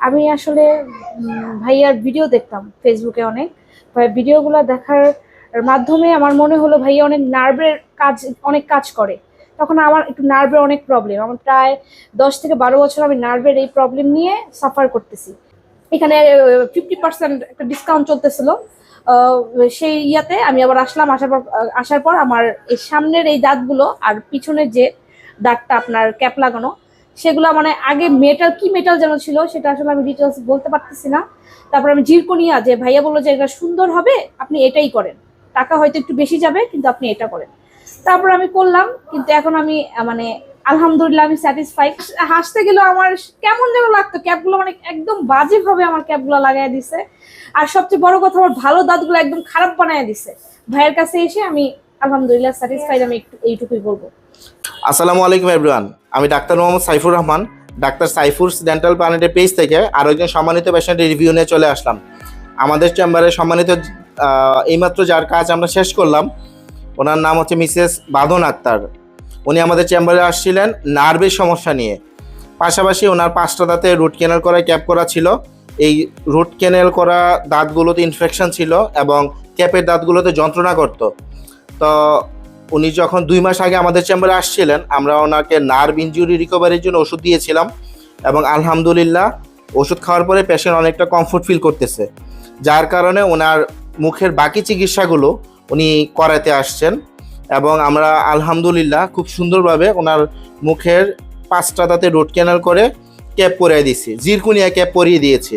আমি আসলে ভাইয়ার ভিডিও দেখতাম ফেসবুকে অনেক। ভিডিওগুলো দেখার মাধ্যমে আমার মনে হলো ভাইয়া অনেক কাজ করে। তখন আমার একটু নার্ভের অনেক প্রবলেম, আমার প্রায় 10 থেকে 12 বছর আমি নার্ভের এই প্রবলেম নিয়ে সাফার করতেছি। এখানে 50% একটা ডিসকাউন্ট চলতেছিল। আহ, সেই ইয়াতে আমি আবার আসলাম, আসার পর আমার এই সামনের এই দাঁতগুলো আর পিছনের যে দাঁতটা আপনার ক্যাপ লাগানো, সেগুলো মানে আগে মেটাল যেন ছিল সেটা আসলে আমি ডিটেলস বলতে পারতেছি না। তারপর আমি জিরকোনিয়া, যে ভাইয়া বললো যে এটা সুন্দর হবে, আপনি এটাই করেন, টাকা হয়তো একটু বেশি যাবে কিন্তু আপনি এটা করেন। তারপর আমি করলাম, কিন্তু এখন আমি মানে আলহামদুলিল্লাহ আমি স্যাটিসফাইড। হাসতে গেলেও আমার কেমন যেন লাগতো, ক্যাপগুলো মানে একদম বাজে ভাবে আমার ক্যাপগুলো লাগাই দিছে। আর সবচেয়ে বড় কথা, আমার ভালো দাঁতগুলো একদম খারাপ বানায় দিছে। ভাইয়ের কাছে এসে আমি আলহামদুলিল্লাহ স্যাটিসফাইড, আমি একটু এইটুকুই বলবো। আসসালামু আলাইকুম এভরিওয়ান। আমি doctor Mohammad Saifur Rahman, doctor সাইফুরস dental প্ল্যানেটের page থেকে আরও একজন সম্মানিত পেশেন্টের রিভিউ নিয়ে চলে আসলাম। আমাদের চেম্বারে সম্মানিত এইমাত্র যার কাজ আমরা শেষ করলাম, ওনার নাম হচ্ছে মিসেস বাঁধন আক্তার। উনি আমাদের চেম্বারে আসছিলেন নার্ভের সমস্যা নিয়ে। পাশাপাশি ওনার 5টা দাঁতে রুট ক্যানেল করা ক্যাপ করা ছিল। এই রুট ক্যানেল করা দাঁতগুলোতে ইনফেকশন ছিল এবং ক্যাপের দাঁতগুলোতে যন্ত্রণা করতো। তো উনি যখন 2 মাস আগে আমাদের চেম্বারে আসছিলেন, আমরা ওনাকে নার্ভ ইনজুরি রিকভারির জন্য ওষুধ দিয়েছিলাম এবং আলহামদুলিল্লাহ ওষুধ খাওয়ার পরে পেশেন্ট অনেকটা কমফোর্ট ফিল করতেছে, যার কারণে ওনার মুখের বাকি চিকিৎসাগুলো উনি করাতে আসছেন এবং আমরা আলহামদুলিল্লাহ খুব সুন্দরভাবে ওনার মুখের 5টা দাঁতে রুট ক্যানাল করে ক্যাপ পরিয়ে দিয়েছি, জিরকোনিয়া ক্যাপ পরিয়ে দিয়েছি।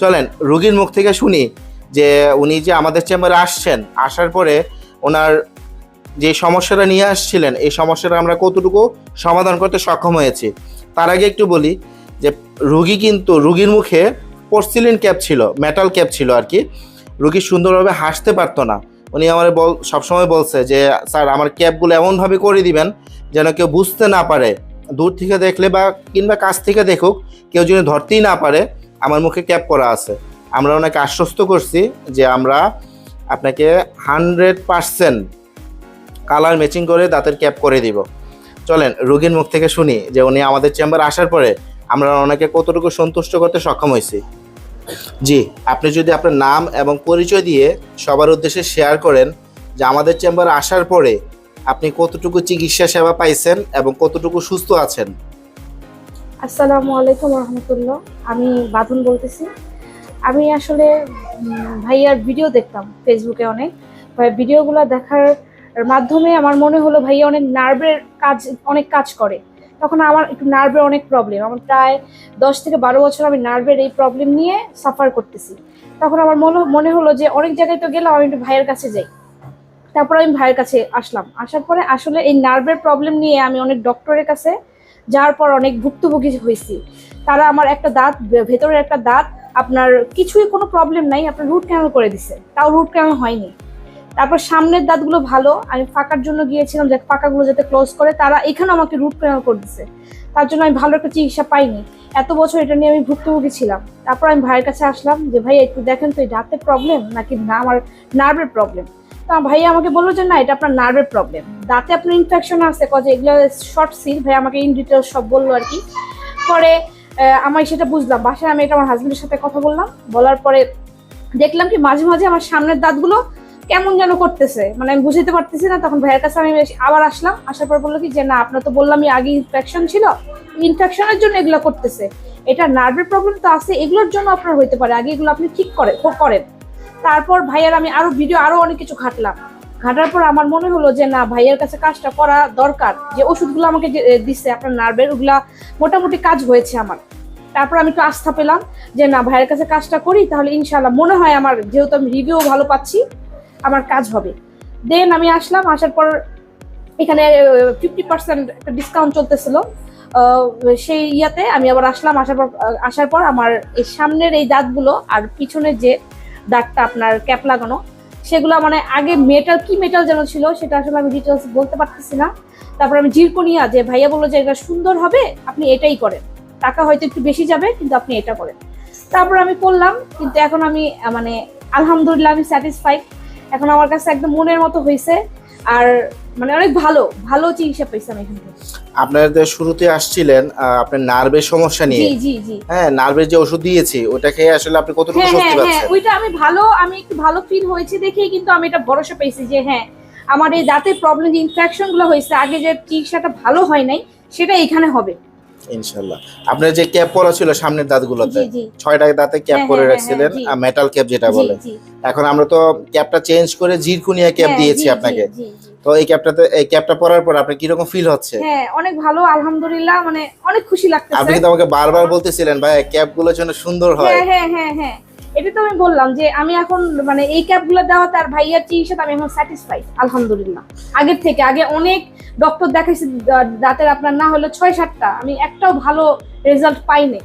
চলেন রোগীর মুখ থেকে শুনি যে উনি যে আমাদের চেম্বারে আসার পরে ওনার যে সমস্যাটা নিয়ে আসছিলেন, এই সমস্যাটা আমরা কতটুকু সমাধান করতে সক্ষম হয়েছি। তার আগে একটু বলি যে রুগীর মুখে পোর্সিলিন ক্যাপ ছিল, মেটাল ক্যাপ ছিল আর কি। রুগী সুন্দরভাবে হাসতে পারতো না। উনি আমার সবসময় বলছে যে স্যার আমার ক্যাপগুলো এমনভাবে করে দিবেন যেন কেউ বুঝতে না পারে, দূর থেকে দেখলে বা কিংবা কাছ থেকে দেখুক কেউ যেন ধরতেই না পারে আমার মুখে ক্যাপ করা আছে। আমরা ওনাকে আশ্বস্ত করছি যে আমরা আপনাকে 100% কালার ম্যাচিং করে দাঁতের ক্যাপ করে দিব। চলেন রোগীর মুখ থেকে শুনি যে উনি আমাদের চেম্বার আসার পরে আমরা ওনাকে কতটুকু সন্তুষ্ট করতে সক্ষম হয়েছি। জি, আপনি যদি আপনার নাম এবং পরিচয় দিয়ে সবার উদ্দেশ্যে শেয়ার করেন যে আমাদের চেম্বারে আসার পরে আপনি কতটুকু চিকিৎসা সেবা পাইছেন এবং কতটুকু সুস্থ আছেন। আসসালামু আলাইকুম রহমতুল্লাহ, আমি বাঁধন বলতেছি। আমি আসলে ভাইয়ার ভিডিও দেখতাম ফেসবুকে অনেক। ভিডিওগুলো দেখার মাধ্যমে আমার মনে হলো ভাইয়া অনেক কাজ করে। তখন আমার একটু নার্ভের অনেক প্রবলেম, আমার প্রায় 10 থেকে 12 বছর আমি নার্ভের এই প্রবলেম নিয়ে সাফার করতেছি। তখন আমার মনে হলো যে অনেক জায়গায় তো গেলাম, আমি একটু ভাইয়ের কাছে যাই। তারপর আমি ভাইয়ের কাছে আসলাম, আসার পরে আসলে এই নার্ভের প্রবলেম নিয়ে আমি অনেক ডক্টরের কাছে যাওয়ার পর অনেক ভুক্তভোগী হয়েছি। তারা আমার একটা দাঁত, ভেতরের একটা দাঁত আপনার কিছুই কোনো প্রবলেম নাই, আপনার রুট ক্যানাল করে দিছে, তাও রুট ক্যানাল হয়নি। তারপর সামনের দাঁতগুলো ভালো, আমি ফাঁকার জন্য গিয়েছিলাম যে ফাঁকাগুলো যাতে ক্লোজ করে, তারা এখানে আমাকে রুট ক্যানাল করে দিছে। তার জন্য আমি ভালো একটা চিকিৎসা পাইনি, এত বছর এটা নিয়ে আমি ভুক্তভোগী ছিলাম। তারপর আমি ভাইয়ের কাছে আসলাম যে ভাই একটু দেখেন তো এই দাঁতের প্রবলেম নাকি না আমার নার্ভের প্রবলেম। তো ভাইয়া আমাকে বললো যে না, এটা আপনার নার্ভের প্রবলেম, দাঁতে আপনার ইনফেকশন আছে, কজ এগুলো শর্ট সিল। ভাই আমাকে ইন ডিটেলস সব বললো আর কি। পরে আমি সেটা বুঝলাম, বাসায় আমি এটা আমার হাজবেন্ডের সাথে কথা বলার পরে দেখলাম কি মাঝে মাঝে আমার সামনের দাঁতগুলো কেমন যেন করতেছে, মানে আমি বুঝতে পারতেছি না। তখন ভাইয়ের কাছে আমি আবার আসলাম, আসার পর বললো কি যে না, আপনার তো বললাম আগে ইনফেকশন ছিল, ইনফেকশনের জন্য এগুলো করতেছে, এটা নার্ভের প্রবলেম তো আছে, এগুলোর জন্য আপনার হইতে পারে, আগে এগুলো আপনি ঠিক করেন। তারপর ভাইয়ার আমি আরো অনেক কিছু ঘাটার পর আমার মনে হলো যে না, ভাইয়ের কাছে কাজটা করা দরকার। যে ওষুধগুলো আমাকে দিচ্ছে আপনার নার্ভের, ওগুলা মোটামুটি কাজ হয়েছে আমার। তারপর আমি একটু আস্থা পেলাম যে না, ভাইয়ের কাছে কাজটা করি, তাহলে ইনশাল্লাহ মনে হয় আমার, যেহেতু আমি রিভিউ ভালো পাচ্ছি, আমার কাজ হবে। দেন আমি আসলাম, আসার পর এখানে 50% একটা ডিসকাউন্ট চলতেছিল। সেই ইয়াতে আমি আবার আসলাম, আসার পর আমার এই সামনের এই দাঁতগুলো আর পিছনের যে দাঁতটা আপনার ক্যাপ লাগানো, সেগুলো মানে আগে মেটাল যেন ছিল সেটা আসলে আমি ডিটেলস বলতে পারতেছি না। তারপর আমি জিরকোনিয়া, যে ভাইয়া বললো যে এটা সুন্দর হবে, আপনি এটাই করেন, টাকা হয়তো একটু বেশি যাবে কিন্তু আপনি এটা করেন। তারপর আমি করলাম, কিন্তু এখন আমি মানে আলহামদুলিল্লাহ আমি স্যাটিসফাইড। এখন আমার কাছে একদম মনের মতো হয়েছে। আর মানে অনেক ভালো ভালো চিকিৎসা পাইছি আমি এখান থেকে। আপনাদের শুরুতে আসছিলেন আপনার নার্ভের সমস্যা জি নিয়ে। জি জি হ্যাঁ, নার্ভের যে ওষুধ দিয়েছি ওটা খেয়ে আসলে আপনি কতটুকু হ্যাঁ স্বস্তি হ্যাঁ হ্যাঁ, পাচ্ছেন? ওইটা আমি একটু ভালো ফিল হয়েছে দেখেই কিন্তু আমি এটা ভরসা পেয়েছি যে হ্যাঁ আমার এই দাঁতের প্রবলেম যে ইনফেকশন গুলো হয়েছে আগে যে চিকিৎসাটা ভালো হয় নাই সেটা এখানে হবে ইনশাআল্লাহ। আপনার যে ক্যাপ পরা ছিল সামনের দাঁতগুলোতে, জি জি 6টা দাঁতে ক্যাপ হ্যাঁ, পরে হ্যাঁ, রাখছিলেন, হ্যাঁ, জি। মেটাল ক্যাপ যেটা জি বলে। জি এখন আমরা তো ক্যাপটা চেঞ্জ করে জিরকোনিয়া ক্যাপ হ্যাঁ, দিয়েছি জি, জি, আপনাকে। জি, জি। তো এই ক্যাপটা পরার পর আপনার কিরকম ফিল হচ্ছে? হ্যাঁ অনেক ভালো আলহামদুলিল্লাহ, মানে অনেক খুশি আপনি লাগতেছে। কিন্তু আমাকে বারবার বলতেছিলেন ভাই ক্যাপগুলো যেন সুন্দর হয়। হ্যাঁ হ্যাঁ হ্যাঁ হ্যাঁ, এটা তো আমি বললাম যে আমি এখন মানে এই ক্যাপগুলো দেওয়াতে আর ভাইয়ার চিকিৎসাতে আমি এখন স্যাটিসফাইড আলহামদুলিল্লাহ। আগের থেকে আগে অনেক ডক্টর দেখাইছি দাঁতের আপনার না হলো 6-7টা, আমি একটাও ভালো রেজাল্ট পাইনি।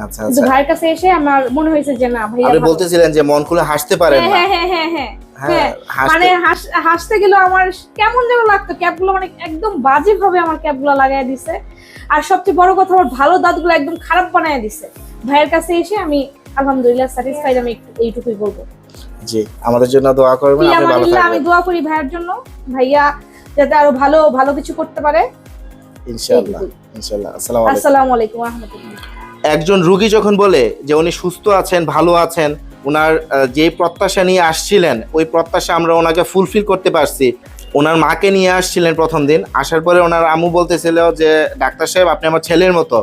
আচ্ছা কিন্তু আচ্ছা। ভাইয়ের কাছে এসে আমার মনে হয়েছে যে না ভাইয়া আপনি ভালো। বলতেছিলেন যে মন খুলে হাসতে পারেন না। হ্যাঁ হ্যাঁ হ্যাঁ হ্যাঁ হ্যাঁ, হ্যাঁ, মানে হাসতে গেলেও আমার কেমন যেন লাগতো, ক্যাপগুলো মানে একদম বাজে ভাবে আমার ক্যাপগুলো লাগাই দিছে। আর সবচেয়ে বড় কথা আমার ভালো দাঁতগুলো একদম খারাপ বানায় দিছে। ভাইয়ের কাছে এসে আমি আলহামদুলিল্লাহ স্যাটিসফাইড, আমি এইটুকুই বলবো। জি, আমাদের জন্য দোয়া করবেন, আপনি ভালো আলহামদুলিল্লাহ আমি থাকবেন। দোয়া করি ভাইয়ের জন্য, ভাইয়া যাতে আরো ভালো ভালো কিছু করতে পারে। ইনশাআল্লাহ ইনশাআল্লাহ। আসসালামু আলাইকুম। আসসালামু আলাইকুম ওয়া রাহমাতুল্লাহ। একজন রোগী যখন বলে যে উনি সুস্থ আছেন, ভালো আছেন, ওনার যে প্রত্যাশা নিয়ে আসছিলেন ওই প্রত্যাশা আমরা ওনাকে ফুলফিল করতে পারছি। ওনার মাকে নিয়ে আসছিলেন প্রথম দিন, আসার পরে ওনার আম্মু বলতেছিল যে ডাক্তার সাহেব আপনি আমার ছেলের মতো,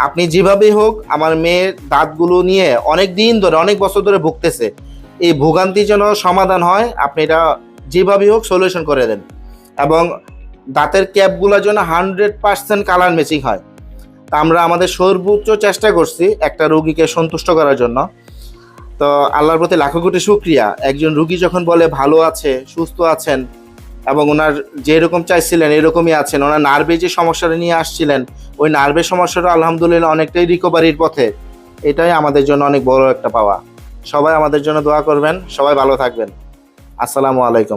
আপনি যেভাবেই হোক আমার মেয়ের দাঁতগুলো নিয়ে অনেক দিন ধরে অনেক বছর ধরে ভুগতেছে, এই ভোগান্তি যেন সমাধান হয়, আপনি এটা যেভাবেই হোক সলিউশন করে দেন এবং দাঁতের ক্যাপগুলো যেন 100% কালার ম্যাচিং হয়। তা আমরা আমাদের সর্বোচ্চ চেষ্টা করছি একটা রোগীকে সন্তুষ্ট করার জন্য। তো আল্লাহর প্রতি লাখো কোটি শুকরিয়া, একজন রোগী যখন বলে ভালো আছে, সুস্থ আছেন এবং ওনার যেরকম চাইছিলেন এরকমই আছেন, ওনার নার্ভে যে সমস্যাটা নিয়ে আসছিলেন ওই নার্ভের সমস্যাটা আলহামদুলিল্লাহ অনেকটাই রিকভারির পথে, এটাই আমাদের জন্য অনেক বড় একটা পাওয়া। সবাই আমাদের জন্য দোয়া করবেন, সবাই ভালো থাকবেন। আসসালামু আলাইকুম।